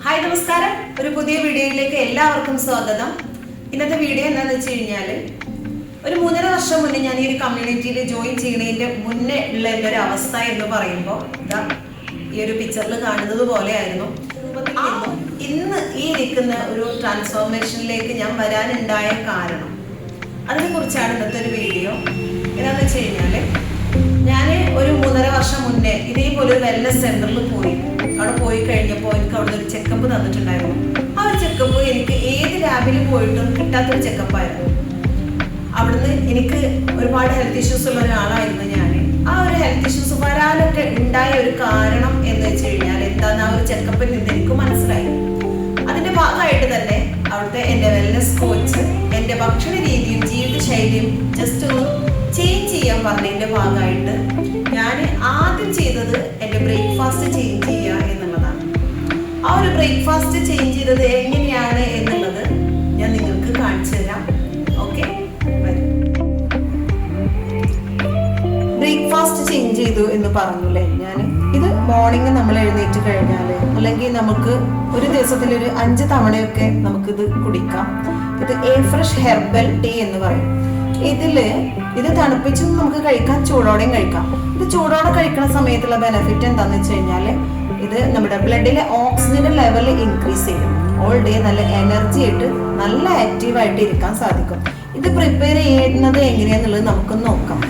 Hi നമസ്കാരം, ഒരു പുതിയ വീഡിയോയിലേക്ക് എല്ലാവർക്കും സ്വാഗതം. ഇന്നത്തെ വീഡിയോ എന്താണെന്ന് വെച്ച് കഴിഞ്ഞാൽ, ഒരു 3.5 വർഷം മുന്നേ ഞാൻ ഈ ഒരു കമ്മ്യൂണിറ്റിയിൽ ജോയിൻ ചെയ്യുന്നതിൻ്റെ മുന്നേ ഉള്ള എൻ്റെ ഒരു അവസ്ഥ എന്ന് പറയുമ്പോൾ ഇതാ ഈ ഒരു പിക്ചറിൽ കാണുന്നത് പോലെയായിരുന്നു. ഇന്ന് ഈ നിൽക്കുന്ന ഒരു ട്രാൻസ്ഫോർമേഷനിലേക്ക് ഞാൻ വരാനുണ്ടായ കാരണം, അതിനെക്കുറിച്ചാണ് ഇന്നത്തെ ഒരു വീഡിയോ. എന്താണെന്ന് വെച്ച് കഴിഞ്ഞാൽ, ഞാൻ ഒരു 3.5 വർഷം മുന്നേ ഇതേപോലെ ഒരു വെൽനസ് സെന്ററിൽ പോയി. അവിടെ പോയി കഴിഞ്ഞപ്പോൾ എനിക്ക് അവിടെ ഒരു ചെക്കപ്പ് തന്നിട്ടുണ്ടായിരുന്നു. ആ ഒരു ചെക്കപ്പ് എനിക്ക് ഏത് ലാബിൽ പോയിട്ടും കിട്ടാത്തൊരു ചെക്കപ്പായിരുന്നു. അവിടുന്ന് എനിക്ക് ഒരുപാട് ഹെൽത്ത് ഇഷ്യൂസ് ഉള്ള ഒരാളായിരുന്നു ഞാൻ. ആ ഒരു ഹെൽത്ത് ഇഷ്യൂസ് വരാനൊക്കെ ഉണ്ടായ ഒരു കാരണം എന്ന് വെച്ച് കഴിഞ്ഞാൽ എന്താണെന്ന് ആ ഒരു ചെക്കപ്പിൽ നിന്ന് എനിക്ക് മനസ്സിലായി. അതിൻ്റെ ഭാഗമായിട്ട് തന്നെ അവിടുത്തെ എൻ്റെ വെൽനസ് കോച്ച് എൻ്റെ ഭക്ഷണ രീതിയും ജീവിതശൈലിയും ജസ്റ്റ് ഒന്ന് ചേഞ്ച് ചെയ്യാൻ പറഞ്ഞതിൻ്റെ ഭാഗമായിട്ട് ഞാൻ ആദ്യം ചെയ്തത് എൻ്റെ ബ്രേക്ക്ഫാസ്റ്റ് ചേഞ്ച് ചെയ്യുക എന്നുള്ളതാണ്. ആ ഒരു ബ്രേക്ക്ഫാസ്റ്റ് ചേഞ്ച് ചെയ്തത് എങ്ങനെയാണ് എന്നുള്ളത് ഞാൻ നിങ്ങൾക്ക് കാണിച്ചു തരാം. ഓക്കെ, ബ്രേക്ക്ഫാസ്റ്റ് ചേഞ്ച് ചെയ്തു എന്ന് പറഞ്ഞില്ലേ ഞാൻ. ഇത് മോർണിംഗ് നമ്മൾ എഴുന്നേറ്റ് കഴിഞ്ഞാൽ, അല്ലെങ്കിൽ നമുക്ക് ഒരു ദിവസത്തിലൊരു 5 തവണയൊക്കെ നമുക്കിത് കുടിക്കാം. ഇത് ഫ്രഷ് ഹെർബൽ ടീ എന്ന് പറയും. ഇത് തണുപ്പിച്ചും നമുക്ക് കഴിക്കാം, ചൂടോടെയും കഴിക്കാം. ഇത് ചൂടോടെ കഴിക്കുന്ന സമയത്തുള്ള ബെനിഫിറ്റ് എന്താണെന്ന് വെച്ച് കഴിഞ്ഞാൽ, ഇത് നമ്മുടെ ബ്ലഡിലെ ഓക്സിജന്റെ ലെവൽ ഇൻക്രീസ് ചെയ്യും. ഓൾ ഡേ നല്ല എനർജി ആയിട്ട് നല്ല ആക്റ്റീവായിട്ട് ഇരിക്കാൻ സാധിക്കും. ഇത് പ്രിപ്പയർ ചെയ്യുന്നത് എങ്ങനെയാന്നുള്ളത് നമുക്കൊന്ന് നോക്കാം.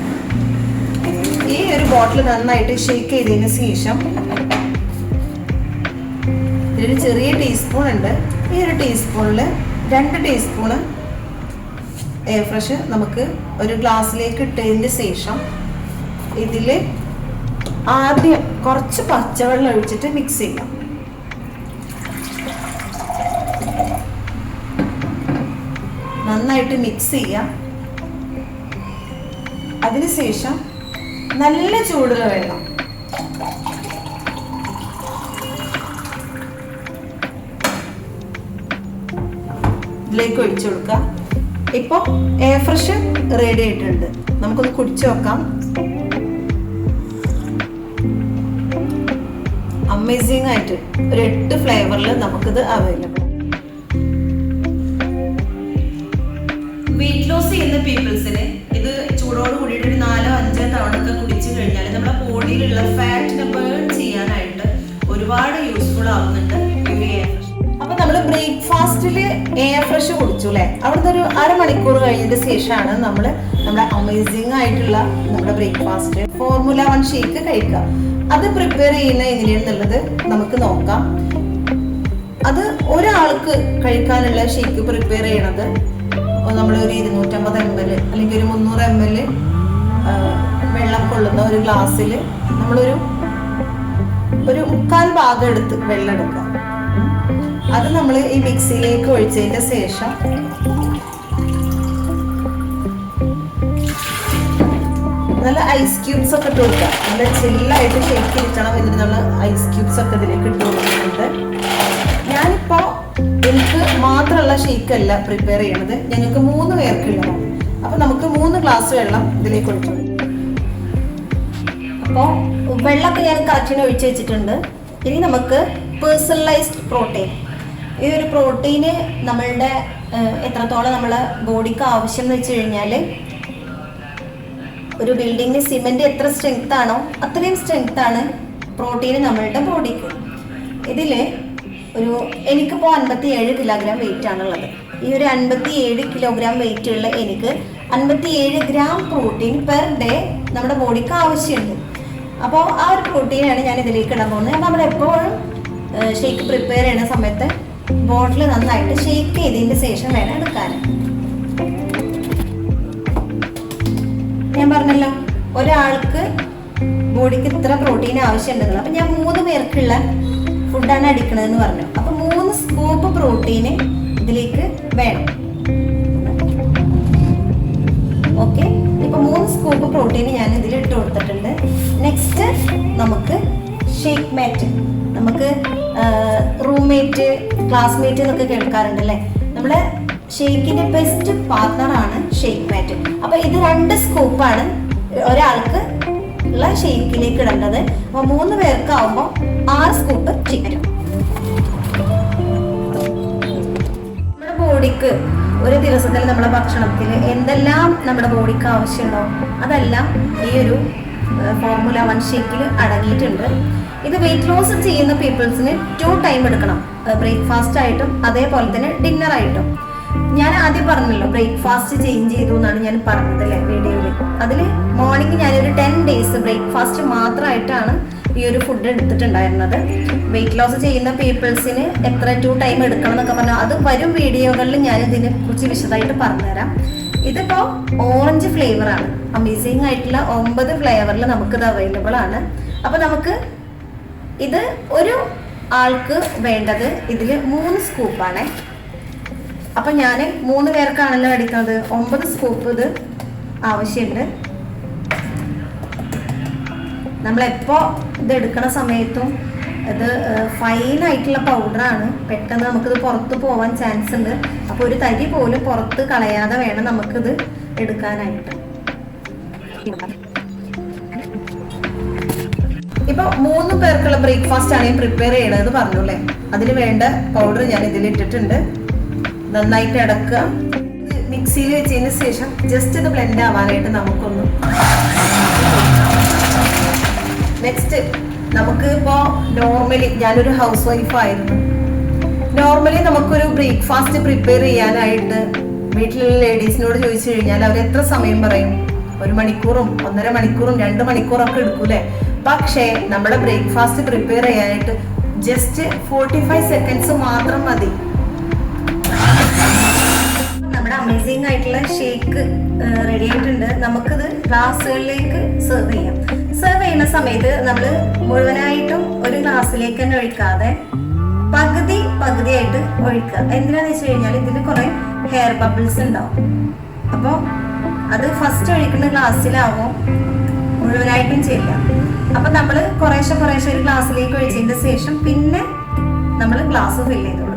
ഈ ഒരു ബോട്ടിൽ നന്നായിട്ട് ഷേക്ക് ചെയ്തതിന് ശേഷം ഇതിലൊരു ചെറിയ ടീസ്പൂൺ ഉണ്ട്. ഈ ഒരു ടീസ്പൂണിൽ 2 ടീസ്പൂണ് എയർ ഫ്രഷ് നമുക്ക് ഒരു ഗ്ലാസ്സിലേക്ക് ഇട്ടതിന് ശേഷം ഇതിൽ ആദ്യം കുറച്ച് പച്ചവെള്ളം ഒഴിച്ചിട്ട് മിക്സ് ചെയ്യാം. നന്നായിട്ട് മിക്സ് ചെയ്യാം. അതിനുശേഷം നല്ല ചൂടുള്ള വെള്ളം ഇതിലേക്ക് ഒഴിച്ചു കൊടുക്കാം. ഇപ്പോൾ എയർ ഫ്രഷ് റെഡി ആയിട്ടുണ്ട്. നമുക്കൊന്ന് കുടിച്ചു നോക്കാം. അമേസിംഗ് ആയിട്ട് ഒരു 8 ഫ്ലേവറിൽ നമുക്കിത് അവൈലബിൾ. വെയിറ്റ് ലോസ് ചെയ്യുന്ന പീപ്പിൾസിന് ഇത് ചൂടോട് കൂടിയിട്ട് ഒരു 4-5 തവണ ഒക്കെ കുടിച്ചു കഴിഞ്ഞാൽ നമ്മുടെ ബോഡിയിലുള്ള ഫാറ്റിനെ ബേൺ ചെയ്യാനായിട്ട് ഒരുപാട് യൂസ്ഫുൾ ആവുന്നുണ്ട് ഈ എയർ ഫ്രഷ്. അപ്പൊ നമ്മൾ ബ്രേക്ക്ഫാസ്റ്റിൽ എയർ ഫ്രഷ് കുടിച്ചു അല്ലേ. അവിടുന്ന് ഒരു 1/2 മണിക്കൂർ കഴിഞ്ഞതിന് ശേഷമാണ് നമ്മുടെ അമേസിംഗ് ആയിട്ടുള്ള നമ്മുടെ ബ്രേക്ക്ഫാസ്റ്റ് ഫോർമുല 1 ഷേക്ക് കഴിക്കുക. അത് പ്രിപ്പയർ ചെയ്യുന്ന എങ്ങനെയാണെന്നുള്ളത് നമുക്ക് നോക്കാം. അത് ഒരാൾക്ക് കഴിക്കാനുള്ള ഷേക്ക് പ്രിപ്പയർ ചെയ്യണത് നമ്മളൊരു 250 ml അല്ലെങ്കിൽ ഒരു 300 ml വെള്ളം കൊള്ളുന്ന ഒരു ഗ്ലാസ്സിൽ നമ്മളൊരു 1/4 ഭാഗം എടുത്ത് വെള്ളം എടുക്കുക. അത് നമ്മൾ ഈ മിക്സിയിലേക്ക് ഒഴിച്ചതിന്റെ ശേഷം നല്ല ഐസ് ക്യൂബ്സ് ഒക്കെ ഇട്ട് കൊടുക്കുക. നല്ല ചില്ലായിട്ട് ഷേക്ക് ഇരിക്കണം. ഇതിനുള്ള ഐസ് ക്യൂബ്സ് ഒക്കെ ഇതിലേക്ക് ഇട്ട് കൊടുക്കുന്നുണ്ട്. ഞാനിപ്പോൾ എനിക്ക് മാത്രമുള്ള ഷേക്ക് അല്ല പ്രിപ്പയർ ചെയ്യണത്, ഞങ്ങൾക്ക് 3 പേർക്കുള്ളതാണ്. അപ്പൊ നമുക്ക് 3 ഗ്ലാസ് വെള്ളം ഇതിലേക്ക് ഒഴിച്ചു കൊടുക്കും. അപ്പോൾ വെള്ളമൊക്കെ ഞാൻ കറക്റ്റിന് ഒഴിച്ച് വെച്ചിട്ടുണ്ട്. ഇനി നമുക്ക് പേഴ്സണലൈസ്ഡ് പ്രോട്ടീൻ, ഈ ഒരു പ്രോട്ടീന് നമ്മളുടെ എത്രത്തോളം നമ്മളെ ബോഡിക്ക് ആവശ്യം എന്ന് വെച്ച് കഴിഞ്ഞാൽ, ഒരു ബിൽഡിങ്ങിന് സിമെന്റ് എത്ര സ്ട്രെങ്ത് ആണോ അത്രയും സ്ട്രെങ്ത് ആണ് പ്രോട്ടീന് നമ്മളുടെ ബോഡിക്ക്. ഇതിൽ എനിക്കിപ്പോൾ 57 കിലോഗ്രാം വെയിറ്റ് ആണുള്ളത്. ഈ ഒരു 57 കിലോഗ്രാം വെയിറ്റ് ഉള്ള എനിക്ക് 57 ഗ്രാം പ്രോട്ടീൻ പെർ ഡേ നമ്മുടെ ബോഡിക്ക് ആവശ്യമുണ്ട്. അപ്പോൾ ആ ഒരു പ്രോട്ടീനാണ് ഞാൻ ഇതിലേക്ക് ഇടാൻ പോകുന്നത്. അപ്പോൾ നമ്മൾ എപ്പോഴും ഷേക്ക് പ്രിപ്പയർ ചെയ്യുന്ന സമയത്ത് ബോട്ടിൽ നന്നായിട്ട് ഷേക്ക് ചെയ്തതിന് ശേഷം വേണം എടുക്കാൻ. ഞാൻ പറഞ്ഞല്ലോ ഒരാൾക്ക് ബോഡിക്ക് ഇത്ര പ്രോട്ടീൻ ആവശ്യമുണ്ടെന്നുള്ളത്. അപ്പം ഞാൻ 3 പേർക്കുള്ള ഫുഡാണ് അടിക്കണതെന്ന് പറഞ്ഞു. അപ്പം 3 സ്കൂപ്പ് പ്രോട്ടീന് ഇതിലേക്ക് വേണം. ഓക്കെ, ഇപ്പൊ 3 സ്കൂപ്പ് പ്രോട്ടീൻ ഞാൻ ഇതിൽ ഇട്ട് കൊടുത്തിട്ടുണ്ട്. നെക്സ്റ്റ് നമുക്ക് ഷേക്ക് മാറ്റ്. നമുക്ക് റൂംമേറ്റ്, ക്ലാസ്മേറ്റ് എന്നൊക്കെ കേൾക്കാറുണ്ടല്ലേ. നമ്മളെ ഷേക്കിന്റെ ബെസ്റ്റ് പാർട്ട്ണറാണ് ഷേക്ക് മാറ്റ്. അപ്പൊ ഇത് 2 സ്കൂപ്പാണ് ഒരാൾക്ക് ഉള്ള ഷേക്കിലേക്ക് ഇടേണ്ടത്. അപ്പോൾ 3 പേർക്കാവുമ്പോൾ 6 സ്കൂപ്പ് ചിക്കൻ. ഷേക്ക് ഒരു ദിവസത്തിൽ നമ്മുടെ ഭക്ഷണത്തിൽ എന്തെല്ലാം നമ്മുടെ ബോഡിക്ക് ആവശ്യമുണ്ടോ അതെല്ലാം ഈ ഒരു ഫോർമുല 1 ഷേക്കിൽ അടങ്ങിയിട്ടുണ്ട്. ഇത് വെയിറ്റ് ലോസ് ചെയ്യുന്ന പീപ്പിൾസിന് 2 ടൈം എടുക്കണം, ബ്രേക്ക്ഫാസ്റ്റ് ആയിട്ടും അതേപോലെ തന്നെ ഡിന്നർ ആയിട്ടും. ഞാൻ ആദ്യം പറഞ്ഞല്ലോ ബ്രേക്ക്ഫാസ്റ്റ് ചേഞ്ച് ചെയ്തു എന്നാണ് ഞാൻ പറഞ്ഞത് അല്ലേ വീഡിയോയിൽ. അതിൽ മോർണിംഗ് ഞാനൊരു 10 ഡേയ്സ് ബ്രേക്ക്ഫാസ്റ്റ് മാത്രമായിട്ടാണ് ഈ ഒരു ഫുഡ് എടുത്തിട്ടുണ്ടായിരുന്നത്. വെയിറ്റ് ലോസ് ചെയ്യുന്ന പീപ്പിൾസിന് എത്ര 2 ടൈം എടുക്കണം എന്നൊക്കെ പറഞ്ഞാൽ അത് വരും വീഡിയോകളിൽ ഞാൻ ഇതിനെ കുറിച്ച് വിശദമായിട്ട് പറഞ്ഞുതരാം. ഇതിപ്പോൾ ഓറഞ്ച് ഫ്ലേവർ ആണ്. അമേസിങ് ആയിട്ടുള്ള 9 ഫ്ലേവറിൽ നമുക്കിത് അവൈലബിൾ ആണ്. അപ്പോൾ നമുക്ക് ഇത് ഒരു ആൾക്ക് വേണ്ടത് ഇതിൽ 3 സ്കൂപ്പാണ്. അപ്പം ഞാൻ 3 പേർക്കാണല്ലോ എടുക്കുന്നത്, 9 സ്കൂപ്പ് ഇത് ആവശ്യമുണ്ട്. നമ്മളെപ്പോൾ ഇത് എടുക്കണ സമയത്തും ഇത് ഫൈനായിട്ടുള്ള പൗഡറാണ്. പെട്ടെന്ന് നമുക്കിത് പുറത്ത് പോവാൻ ചാൻസ് ഉണ്ട്. അപ്പോൾ ഒരു തരി പോലും പുറത്ത് കളയാതെ വേണം നമുക്കിത് എടുക്കാനായിട്ട്. ഇപ്പൊ 3 പേർക്കുള്ള ബ്രേക്ക്ഫാസ്റ്റ് ആണ് ഞാൻ പ്രിപ്പയർ ചെയ്യണത് പറഞ്ഞു അല്ലേ. അതിന് വേണ്ട പൗഡർ ഞാൻ ഇതിൽ ഇട്ടിട്ടുണ്ട്. നന്നായിട്ട് ഇടക്കുക. മിക്സിയിൽ വെച്ചതിന് ശേഷം ജസ്റ്റ് ഇത് ബ്ലെൻഡ് ആവാനായിട്ട് നമുക്കൊന്ന്. നെക്സ്റ്റ് നമുക്ക് ഇപ്പോൾ നോർമലി ഞാനൊരു ഹൗസ് വൈഫ് ആയിരുന്നു. നോർമലി നമുക്കൊരു ബ്രേക്ക്ഫാസ്റ്റ് പ്രിപ്പയർ ചെയ്യാനായിട്ട് വീട്ടിലുള്ള ലേഡീസിനോട് ചോദിച്ചു കഴിഞ്ഞാൽ അവർ എത്ര സമയം പറയും? 1 മണിക്കൂറും 1.5 മണിക്കൂറും 2 മണിക്കൂറൊക്കെ എടുക്കൂലേ. പക്ഷേ നമ്മുടെ ബ്രേക്ക്ഫാസ്റ്റ് പ്രിപ്പയർ ചെയ്യാനായിട്ട് ജസ്റ്റ് 45 സെക്കൻഡ്സ് മാത്രം മതി. നമ്മുടെ അമേസിങ് ആയിട്ടുള്ള ഷേക്ക് റെഡി ആയിട്ടുണ്ട്. നമുക്കിത് ഗ്ലാസ്സുകളിലേക്ക് സെർവ് ചെയ്യാം. സെർവ് ചെയ്യുന്ന സമയത്ത് നമ്മൾ മുഴുവനായിട്ടും ഒരു ഗ്ലാസ്സിലേക്ക് തന്നെ ഒഴിക്കാതെ പകുതിയായിട്ട് ഒഴിക്കുക. എന്തിനാന്ന് വെച്ച് കഴിഞ്ഞാൽ ഇതിൽ കുറെ ഹെയർ ബബിൾസ് ഉണ്ടാവും. അപ്പോൾ അത് ഫസ്റ്റ് ഒഴിക്കുന്ന ഗ്ലാസ്സിലാവും, മുഴുവനായിട്ടും ചെയ്യാം. അപ്പം നമ്മൾ കുറേശ്ശെ ഒരു ഗ്ലാസ്സിലേക്ക് ഒഴിച്ചതിന് ശേഷം പിന്നെ നമ്മൾ ഗ്ലാസ് ഫില്ല് ചെയ്ത് കൊടുക്കാം.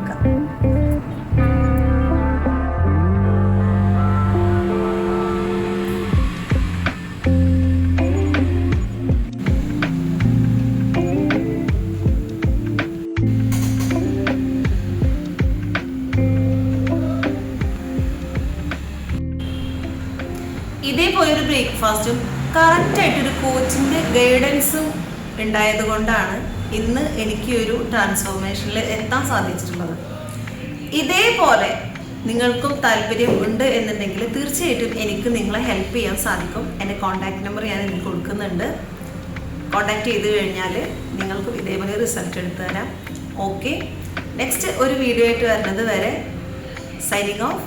ഇതേപോലെ ഒരു ബ്രേക്ക്ഫാസ്റ്റും കറക്റ്റായിട്ടൊരു കോച്ചിൻ്റെ ഗൈഡൻസും ഉണ്ടായത് കൊണ്ടാണ് ഇന്ന് എനിക്ക് ഒരു ട്രാൻസ്ഫോർമേഷനിൽ എത്താൻ സാധിച്ചിട്ടുള്ളത്. ഇതേപോലെ നിങ്ങൾക്കും താല്പര്യം ഉണ്ട് എന്നുണ്ടെങ്കിൽ തീർച്ചയായിട്ടും എനിക്ക് നിങ്ങളെ ഹെൽപ്പ് ചെയ്യാൻ സാധിക്കും. എൻ്റെ കോൺടാക്ട് നമ്പർ ഞാൻ ഇതിൽ കൊടുക്കുന്നുണ്ട്. കോൺടാക്ട് ചെയ്ത് കഴിഞ്ഞാൽ നിങ്ങൾക്കും ഇതേപോലെ റിസൾട്ട് എടുത്തു തരാം. ഓക്കെ, നെക്സ്റ്റ് ഒരു വീഡിയോ ആയിട്ട് വരുന്നത് വരെ സൈനിങ് ഓഫ്.